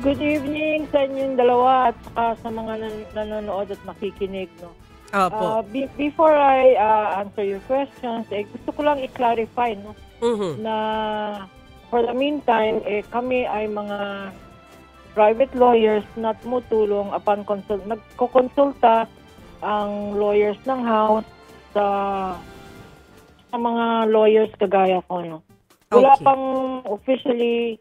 Good evening sa inyong dalawa at saka sa mga nanonood at makikinig. No? Opo. Before I answer your questions, gusto ko lang i-clarify no, na for the meantime, kami ay mga private lawyers na tumutulong upon nagkokonsulta ang lawyers ng house sa mga lawyers kagaya ko. No? Wala Okay. pang officially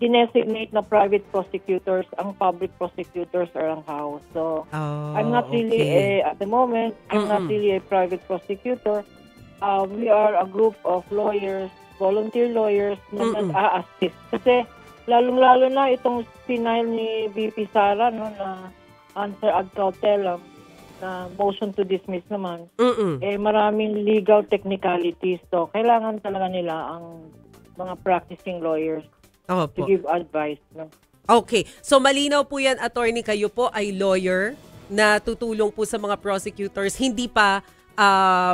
dinesignate na private prosecutors ang public prosecutors or ang house. So, I'm not really at the moment, I'm not really a private prosecutor. We are a group of lawyers, volunteer lawyers na nag-a-assist. Kasi lalong-lalo na itong final ni VP Sara no, na answer ad cautelam na motion to dismiss naman. Maraming legal technicalities. So, kailangan talaga nila ang mga practicing lawyers to give advice. No? Okay. So malinaw po yan, attorney, kayo po ay lawyer na tutulong po sa mga prosecutors, hindi pa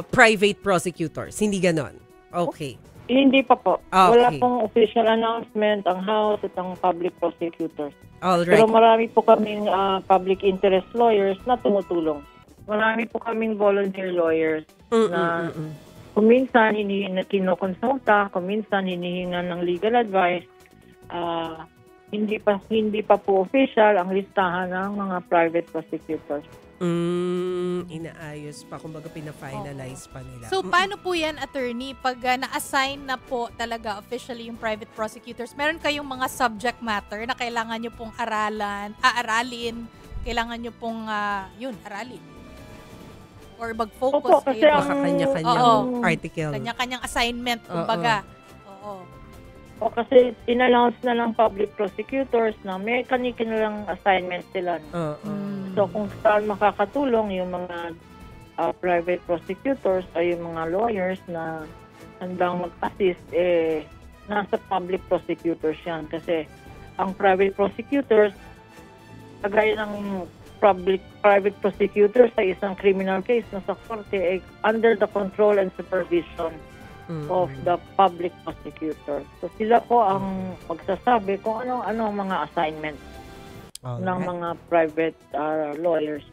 private prosecutors. Hindi ganon. Okay. Hindi pa po. Okay. Wala pong official announcement ang House at ang public prosecutors. Alright. Pero marami po kaming public interest lawyers na tumutulong. Marami po kaming volunteer lawyers na kuminsan kinokonsulta, kuminsan hinihingan ng legal advice. Hindi pa po official ang listahan ng mga private prosecutors. Inaayos pa, kumbaga pina-finalize pa nila. So, paano po yan, attorney, pag na-assign na po talaga officially yung private prosecutors, meron kayong mga subject matter na kailangan nyo pong aralin, kailangan nyo pong, aralin? Or mag-focus Opo, kasi kayo? ang Kanya-kanyang article. Kanya-kanyang assignment, kumbaga. Oo. O kasi in-announce na ng public prosecutors na may kanilang assignment sila. So kung saan makakatulong yung mga private prosecutors o yung mga lawyers na handang mag-assist, nasa public prosecutors yan. Kasi ang private prosecutors, kagaya ng private prosecutors sa isang criminal case na sa korte, under the control and supervision of the public prosecutor. So sila po ang magsasabi kung ano ang mga assignment ng mga private lawyers.